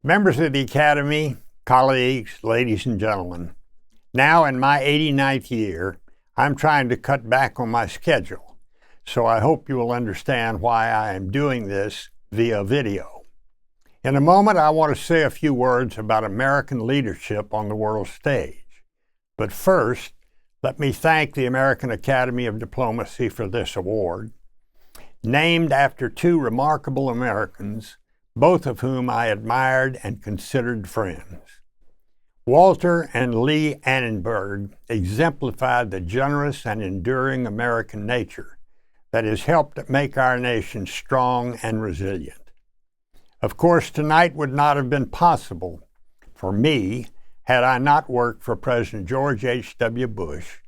Members of the Academy, colleagues, ladies and gentlemen, now in my 89th year, I'm trying to cut back on my schedule, so I hope you will understand why I am doing this via video. In a moment, I want to say a few words about American leadership on the world stage. But first, let me thank the American Academy of Diplomacy for this award, named after two remarkable Americans, both of whom I admired and considered friends. Walter and Lee Annenberg exemplified the generous and enduring American nature that has helped make our nation strong and resilient. Of course, tonight would not have been possible for me had I not worked for President George H.W. Bush,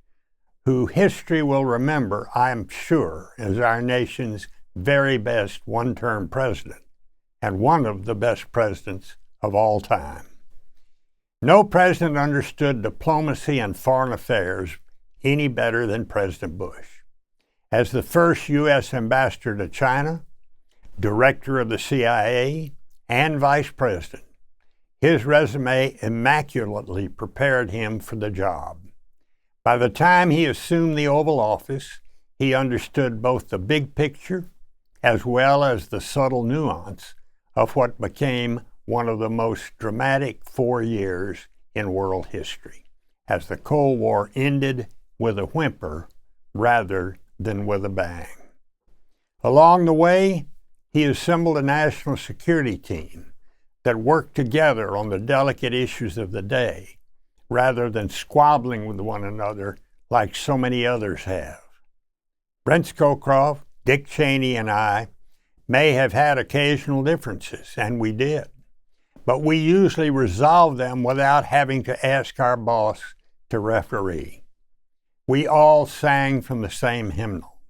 who history will remember, I am sure, as our nation's very best one-term president, and one of the best presidents of all time. No president understood diplomacy and foreign affairs any better than President Bush. As the first U.S. ambassador to China, director of the CIA, and vice president, his resume immaculately prepared him for the job. By the time he assumed the Oval Office, he understood both the big picture as well as the subtle nuance of what became one of the most dramatic 4 years in world history, as the Cold War ended with a whimper rather than with a bang. Along the way, he assembled a national security team that worked together on the delicate issues of the day, rather than squabbling with one another like so many others have. Brent Scowcroft, Dick Cheney, and I may have had occasional differences, and we did, but we usually resolved them without having to ask our boss to referee. We all sang from the same hymnal,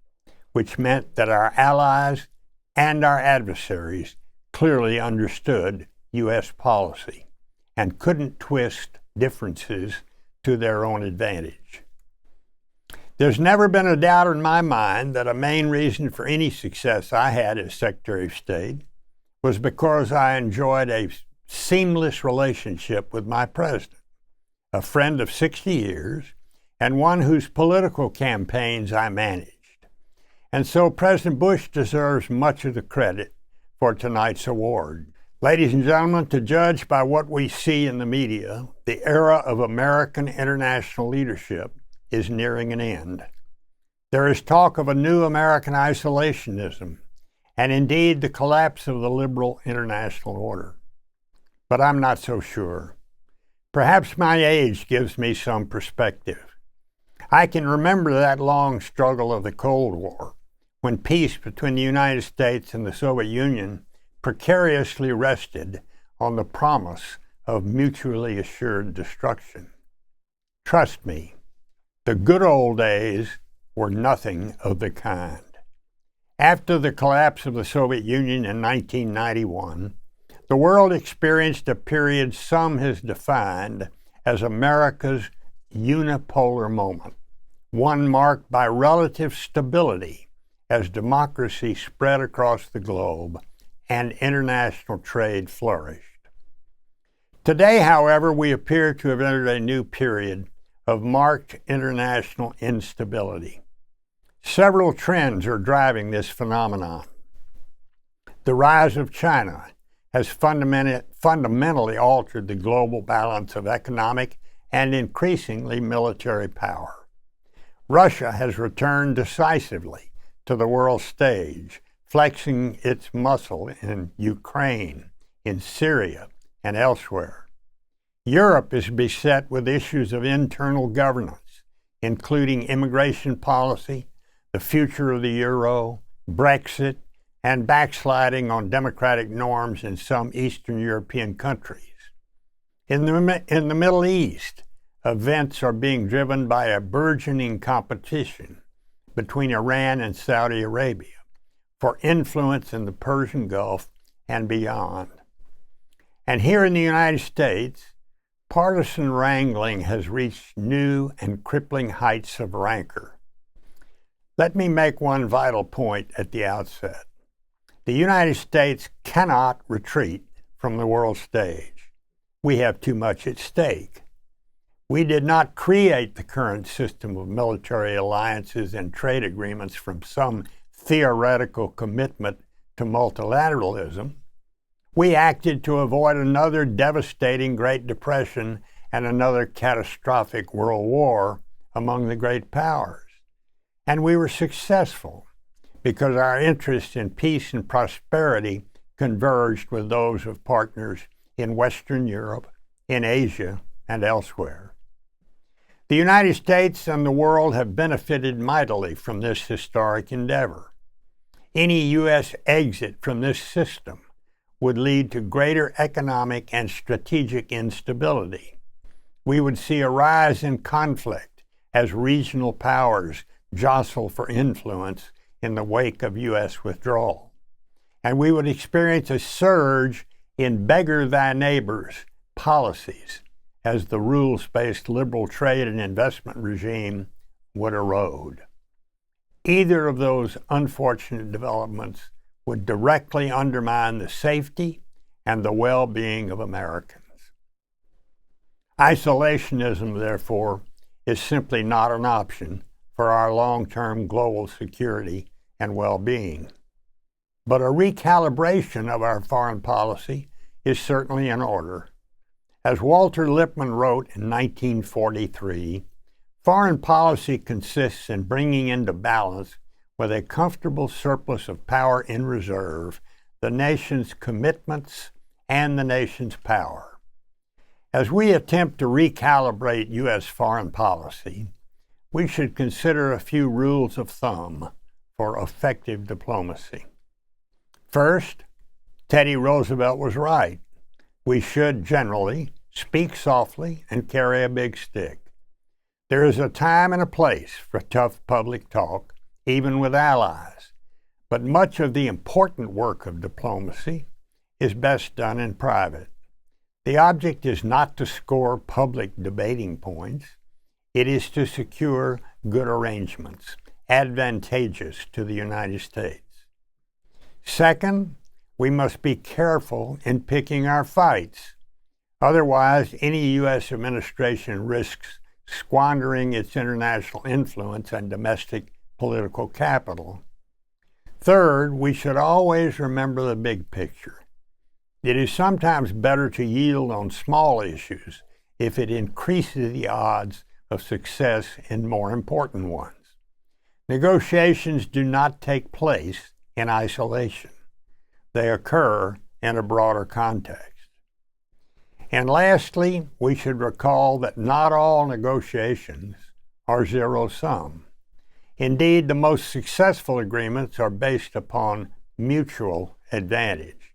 which meant that our allies and our adversaries clearly understood U.S. policy and couldn't twist differences to their own advantage. There's never been a doubt in my mind that a main reason for any success I had as Secretary of State was because I enjoyed a seamless relationship with my president, a friend of 60 years, and one whose political campaigns I managed. And so President Bush deserves much of the credit for tonight's award. Ladies and gentlemen, to judge by what we see in the media, the era of American international leadership is nearing an end. There is talk of a new American isolationism, and indeed the collapse of the liberal international order. But I'm not so sure. Perhaps my age gives me some perspective. I can remember that long struggle of the Cold War, when peace between the United States and the Soviet Union precariously rested on the promise of mutually assured destruction. Trust me, the good old days were nothing of the kind. After the collapse of the Soviet Union in 1991, the world experienced a period some has defined as America's unipolar moment, one marked by relative stability as democracy spread across the globe and international trade flourished. Today, however, we appear to have entered a new period of marked international instability. Several trends are driving this phenomenon. The rise of China has fundamentally altered the global balance of economic and increasingly military power. Russia has returned decisively to the world stage, flexing its muscle in Ukraine, in Syria, and elsewhere. Europe is beset with issues of internal governance, including immigration policy, the future of the euro, Brexit, and backsliding on democratic norms in some Eastern European countries. In the Middle East, events are being driven by a burgeoning competition between Iran and Saudi Arabia for influence in the Persian Gulf and beyond. And here in the United States, partisan wrangling has reached new and crippling heights of rancor. Let me make one vital point at the outset. The United States cannot retreat from the world stage. We have too much at stake. We did not create the current system of military alliances and trade agreements from some theoretical commitment to multilateralism. We acted to avoid another devastating Great Depression and another catastrophic world war among the great powers. And we were successful because our interests in peace and prosperity converged with those of partners in Western Europe, in Asia, and elsewhere. The United States and the world have benefited mightily from this historic endeavor. Any U.S. exit from this system would lead to greater economic and strategic instability. We would see a rise in conflict as regional powers jostle for influence in the wake of U.S. withdrawal. And we would experience a surge in beggar thy neighbors policies as the rules-based liberal trade and investment regime would erode. Either of those unfortunate developments would directly undermine the safety and the well-being of Americans. Isolationism, therefore, is simply not an option for our long-term global security and well-being. But a recalibration of our foreign policy is certainly in order. As Walter Lippmann wrote in 1943, foreign policy consists in bringing into balance, with a comfortable surplus of power in reserve, the nation's commitments and the nation's power. As we attempt to recalibrate U.S. foreign policy, we should consider a few rules of thumb for effective diplomacy. First, Teddy Roosevelt was right. We should generally speak softly and carry a big stick. There is a time and a place for tough public talk, even with allies, but much of the important work of diplomacy is best done in private. The object is not to score public debating points. It is to secure good arrangements, advantageous to the United States. Second, we must be careful in picking our fights. Otherwise, any U.S. administration risks squandering its international influence and domestic political capital. Third, we should always remember the big picture. It is sometimes better to yield on small issues if it increases the odds of success in more important ones. Negotiations do not take place in isolation. They occur in a broader context. And lastly, we should recall that not all negotiations are zero-sum. Indeed, the most successful agreements are based upon mutual advantage.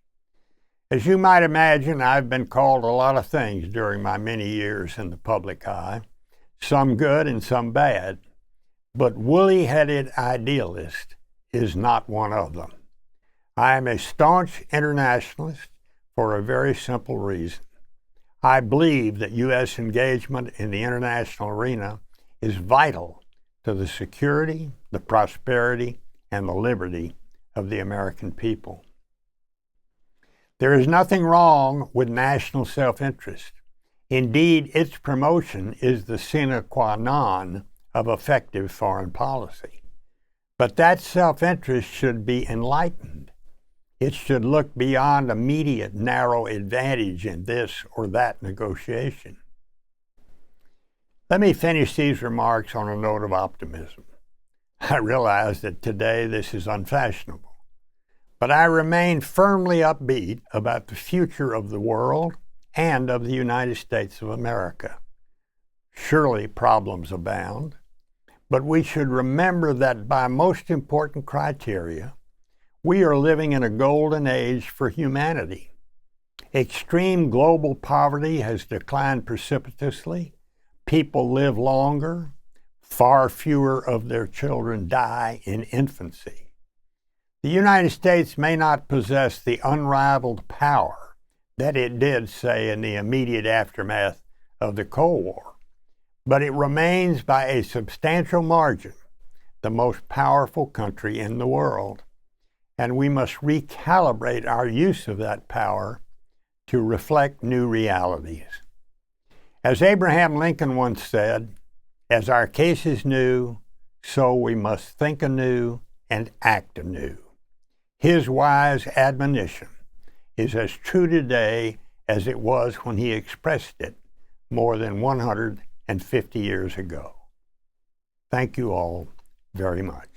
As you might imagine, I've been called a lot of things during my many years in the public eye, some good and some bad, but woolly-headed idealist is not one of them. I am a staunch internationalist for a very simple reason. I believe that U.S. engagement in the international arena is vital to the security, the prosperity, and the liberty of the American people. There is nothing wrong with national self-interest. Indeed, its promotion is the sine qua non of effective foreign policy. But that self-interest should be enlightened. It should look beyond immediate narrow advantage in this or that negotiation. Let me finish these remarks on a note of optimism. I realize that today this is unfashionable, but I remain firmly upbeat about the future of the world and of the United States of America. Surely problems abound, but we should remember that by most important criteria, we are living in a golden age for humanity. Extreme global poverty has declined precipitously. People live longer. Far fewer of their children die in infancy. The United States may not possess the unrivaled power that it did, say, in the immediate aftermath of the Cold War, but it remains by a substantial margin the most powerful country in the world, and we must recalibrate our use of that power to reflect new realities. As Abraham Lincoln once said, as our case is new, so we must think anew and act anew. His wise admonition is as true today as it was when he expressed it more than 150 years ago. Thank you all very much.